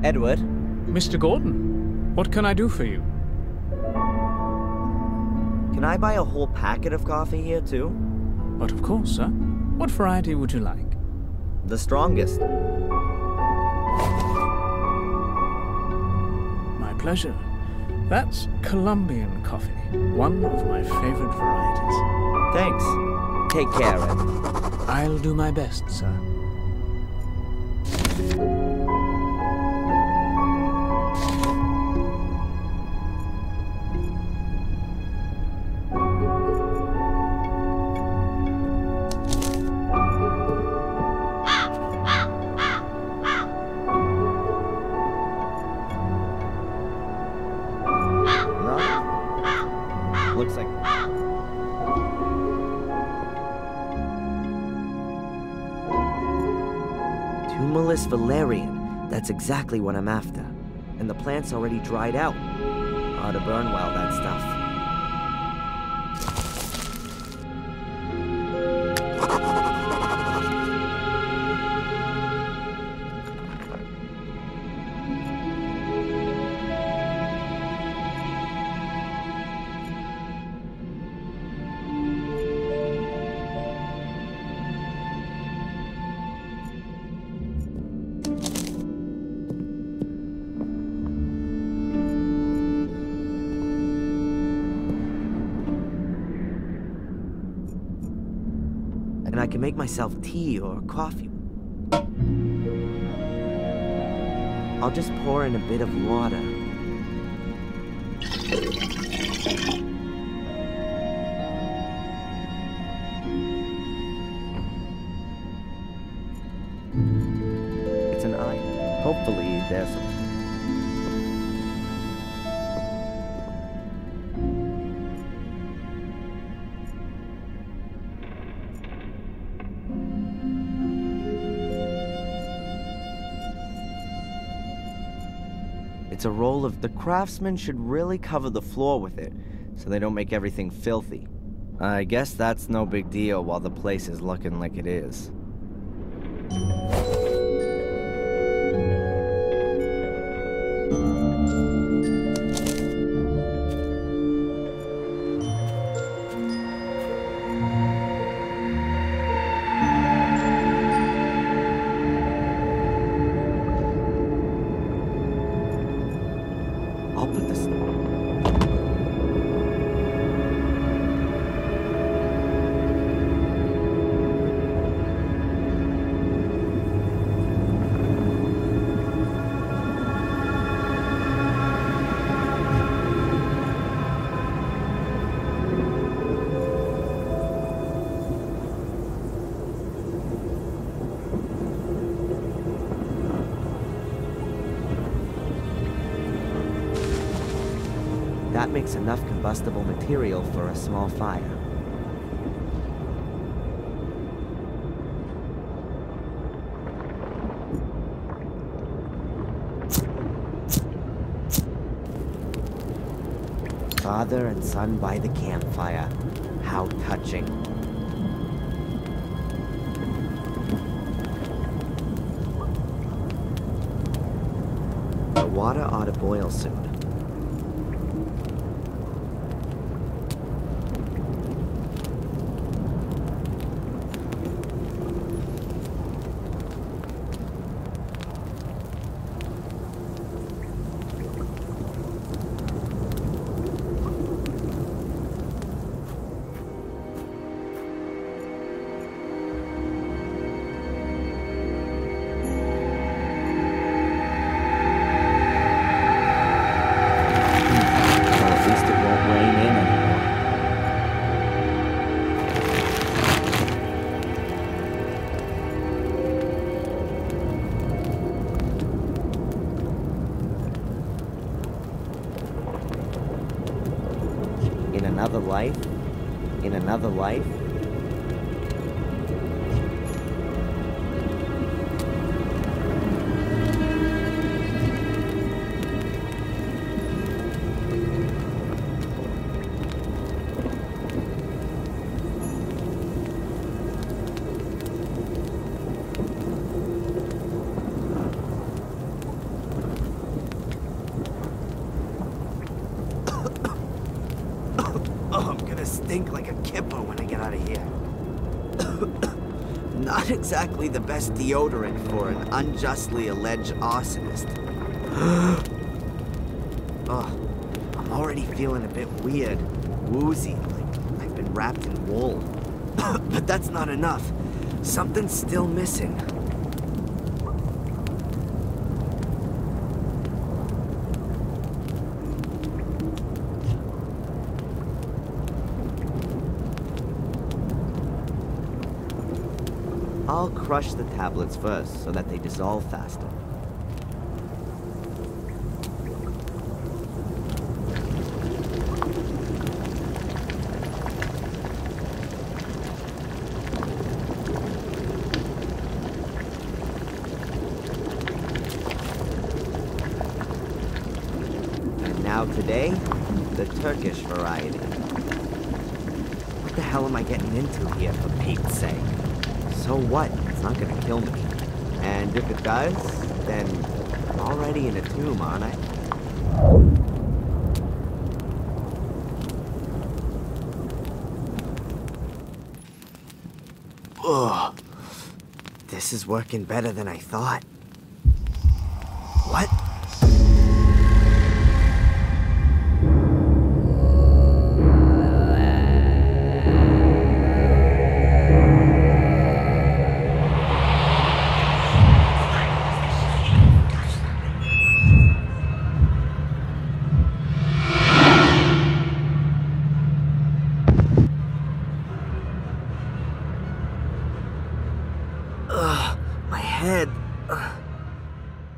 Edward? Mr. Gordon, what can I do for you? Can I buy a whole packet of coffee here, too? But of course, sir. What variety would you like? The strongest. My pleasure. That's Colombian coffee, one of my favorite varieties. Thanks. Take care, Ed. I'll do my best, sir. Looks like... Tumulus valerian. That's exactly what I'm after. And the plant's already dried out. Ought to burn well, that stuff. And I can make myself tea or coffee. I'll just pour in a bit of water. It's an eye. Hopefully there's some... It's a roll of... The craftsman should really cover the floor with it, so they don't make everything filthy. I guess that's no big deal while the place is looking like it is. I'll put this... That makes enough combustible material for a small fire. Father and son by the campfire. How touching. The water ought to boil soon. In another life, gonna stink like a kipper when I get out of here. Not exactly the best deodorant for an unjustly alleged arsonist. Oh, I'm already feeling a bit weird, woozy, like I've been wrapped in wool. But that's not enough. Something's still missing. I'll crush the tablets first so that they dissolve faster. And now today, the Turkish variety. What the hell am I getting into here, for Pete's sake? So what? It's not gonna kill me. And if it does, then I'm already in a tomb, aren't I? Ugh. This is working better than I thought. What?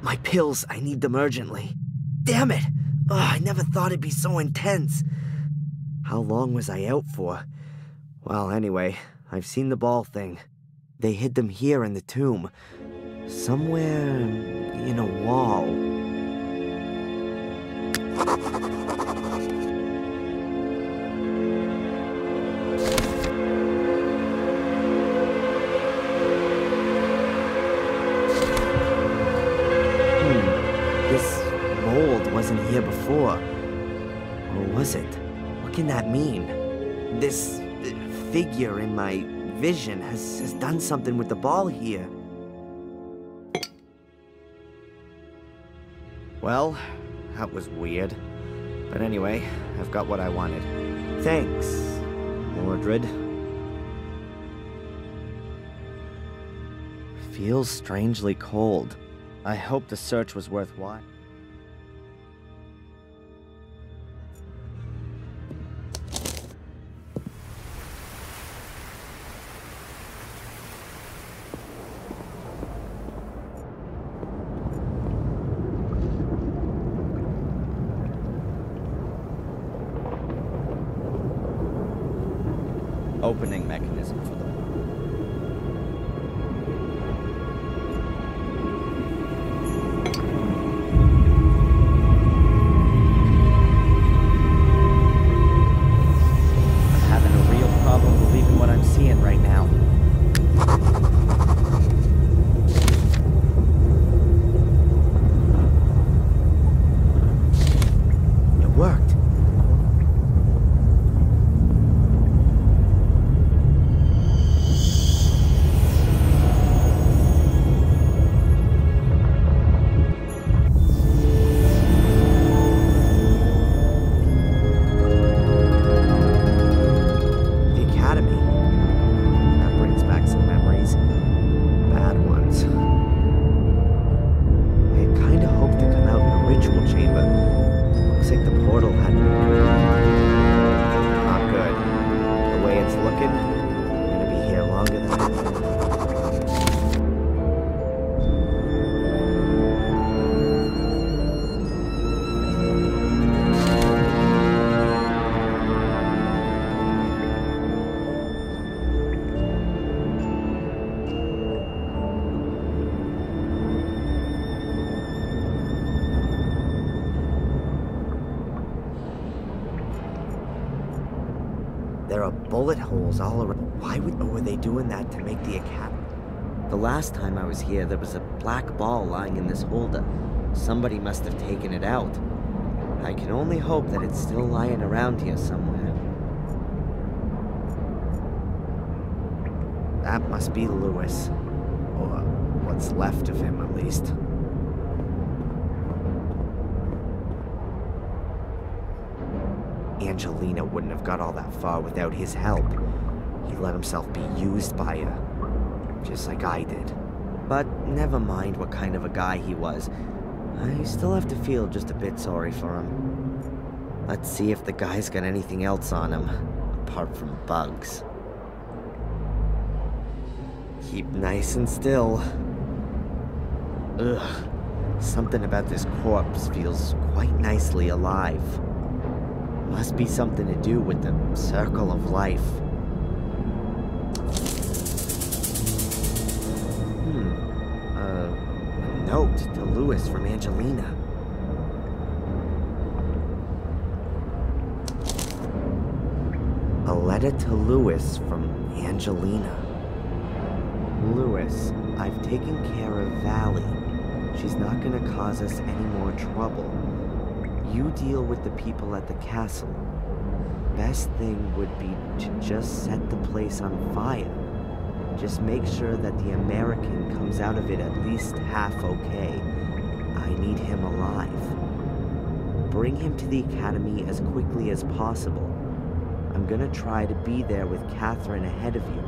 My pills, I need them urgently. Damn it! I never thought it'd be so intense. How long was I out for? Well, anyway, I've seen the ball thing. They hid them here in the tomb. Somewhere in a wall. Wasn't here before. Or was it? What can that mean? This figure in my vision has done something with the ball here. Well, that was weird. But anyway, I've got what I wanted. Thanks, Mordred. Feels strangely cold. I hope the search was worthwhile. Opening mechanism for the I'm having a real problem believing what I'm seeing right now. It worked. There are bullet holes all around. Why were they doing that to make the academy? The last time I was here, there was a black ball lying in this holder. Somebody must have taken it out. I can only hope that it's still lying around here somewhere. That must be Lewis. Or what's left of him, at least. Angelina wouldn't have got all that far without his help. He let himself be used by her, just like I did. But never mind what kind of a guy he was. I still have to feel just a bit sorry for him. Let's see if the guy's got anything else on him, apart from bugs. Keep nice and still. Ugh. Something about this corpse feels quite nicely alive. Must be something to do with the circle of life. A note to Lewis from Angelina. A letter to Lewis from Angelina. Lewis, I've taken care of Valley. She's not gonna cause us any more trouble. You deal with the people at the castle. Best thing would be to just set the place on fire. Just make sure that the American comes out of it at least half okay. I need him alive. Bring him to the academy as quickly as possible. I'm gonna try to be there with Catherine ahead of you.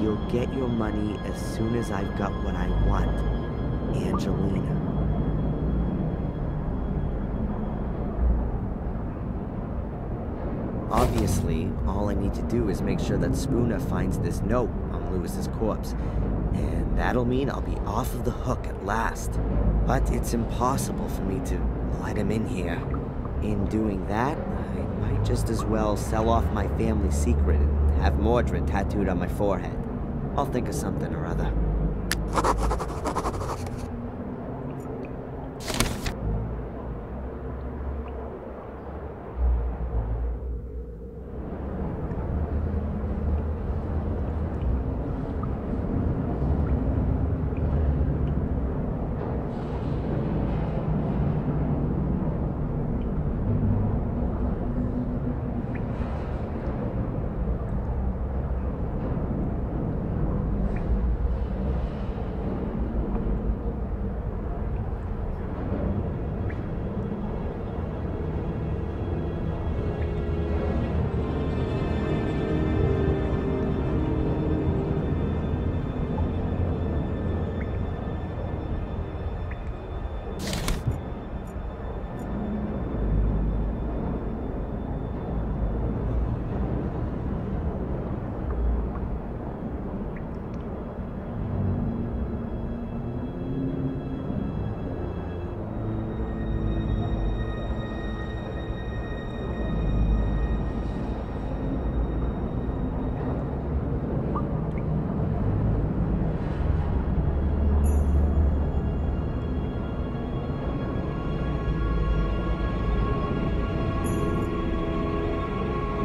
You'll get your money as soon as I've got what I want. Angelina. Obviously, all I need to do is make sure that Spooner finds this note on Lewis's corpse, and that'll mean I'll be off of the hook at last. But it's impossible for me to let him in here. In doing that, I might just as well sell off my family secret and have Mordred tattooed on my forehead. I'll think of something or other.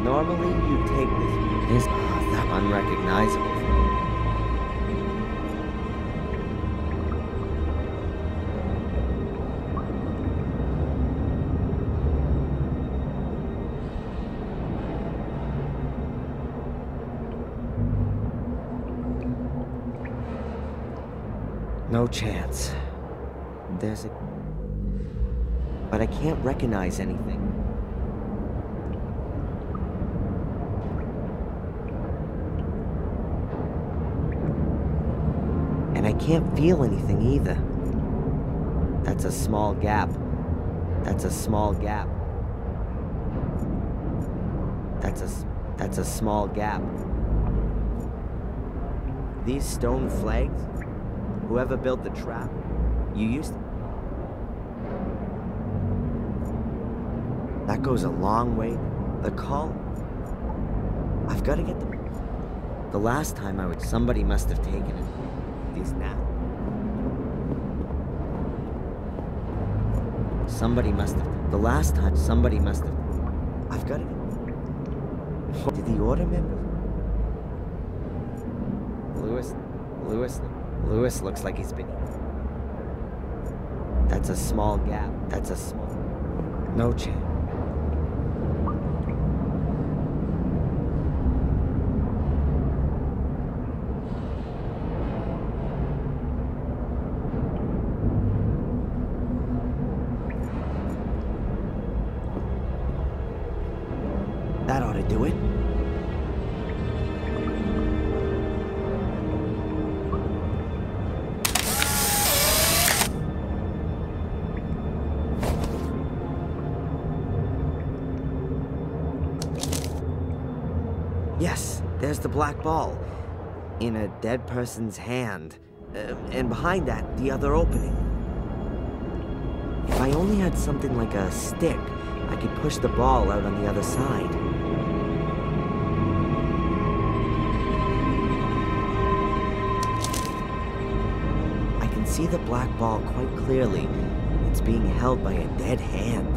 Normally, you take this that unrecognizable. No chance. There's a... But I can't recognize anything. And I can't feel anything either. That's a small gap. That's a small gap. That's a small gap. These stone flags? Whoever built the trap, you used to... That goes a long way. The call... I've got to get them. The last time I would... Somebody must have taken it. These now. Somebody must have... The last time, somebody must have... I've got to get... Did the order member... Lewis looks like he's been... That's a small gap. That's a small... No chance. ought to do it. Yes, there's the black ball. In a dead person's hand. And behind that, the other opening. If I only had something like a stick, I could push the ball out on the other side. I can see the black ball quite clearly. It's being held by a dead hand.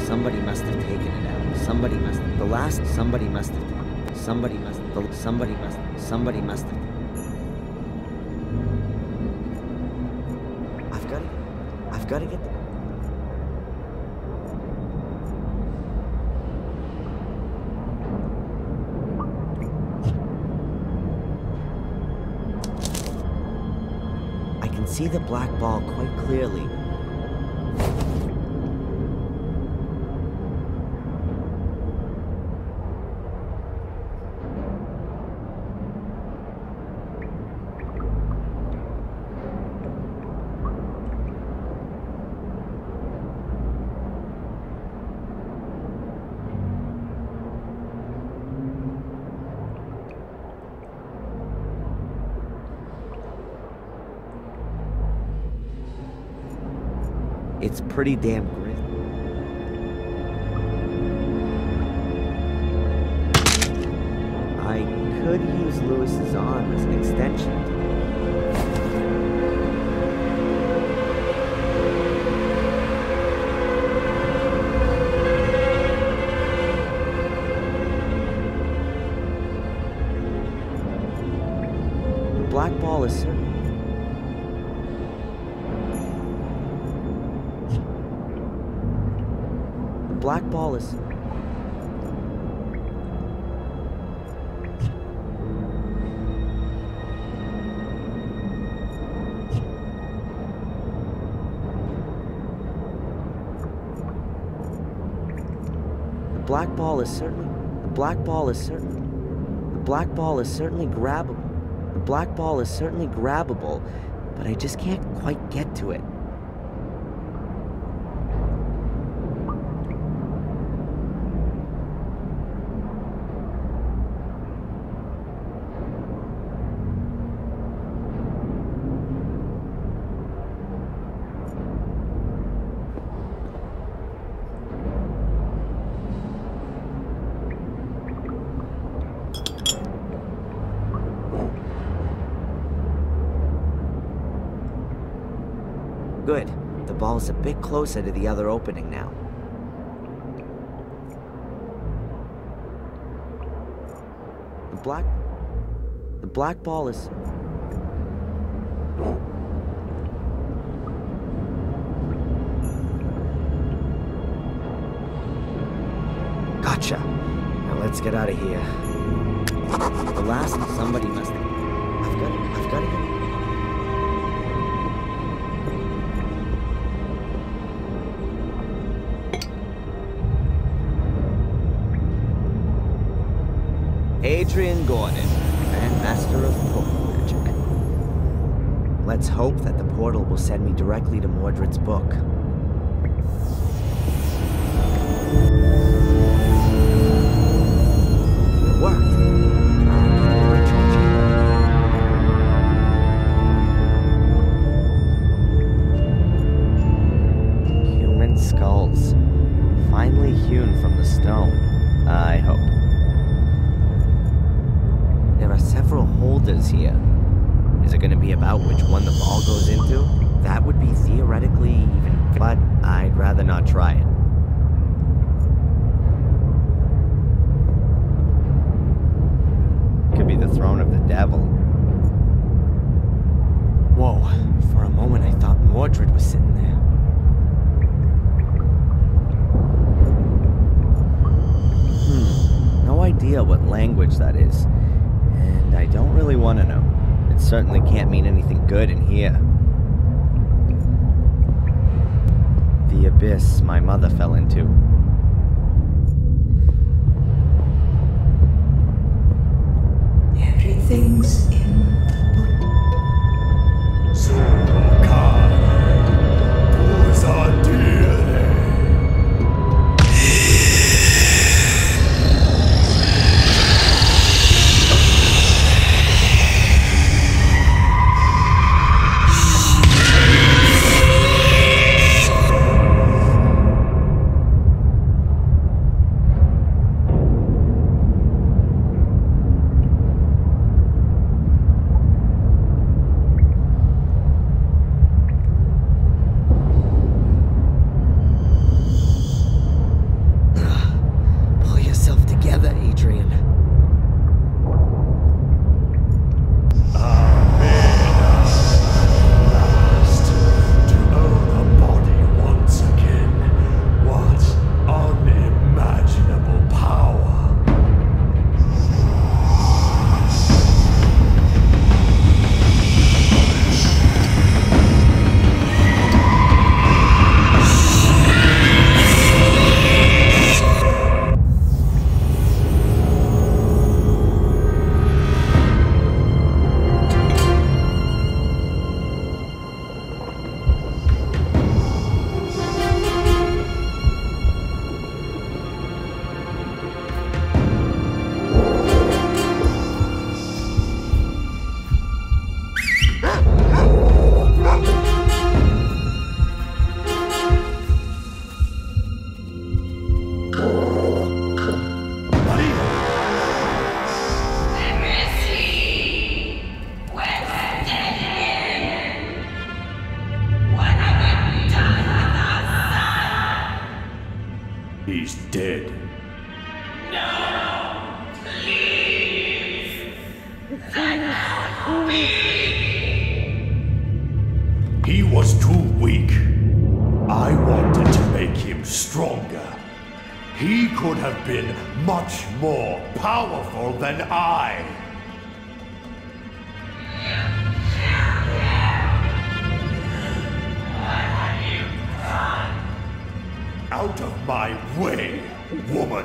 Somebody must have taken it out. Somebody must have. The last. Somebody must have. Somebody must have. Somebody must. Somebody must have. I've got to get. I can see the black ball quite clearly. It's pretty damn grim. I could use Lewis's arm as an extension. The black ball is certain. Black ball is... The black ball is certainly... The black ball is certainly... The black ball is certainly grabbable. The black ball is certainly grabbable, but I just can't quite get to it. Good. The ball's a bit closer to the other opening now. The black ball is... Gotcha. Now let's get out of here. The last... Somebody must... I've got to get... Adrian Gordon, Grandmaster of Portal Magic. Let's hope that the portal will send me directly to Mordred's book. It worked. Human skulls. Finely hewn from the stone, I hope. There are several holders here. Is it going to be about which one the ball goes into? That would be theoretically even, but I'd rather not try it. Could be the throne of the devil. Whoa, for a moment Mordred was sitting there. No idea what language that is. And I don't really want to know. It certainly can't mean anything good in here. The abyss my mother fell into. Everything's in the book. So, Khan, who's our dear? He's dead. No, please. That can't be. He was too weak. I wanted to make him stronger. He could have been much more powerful than I. What have you done? Out of my way, woman!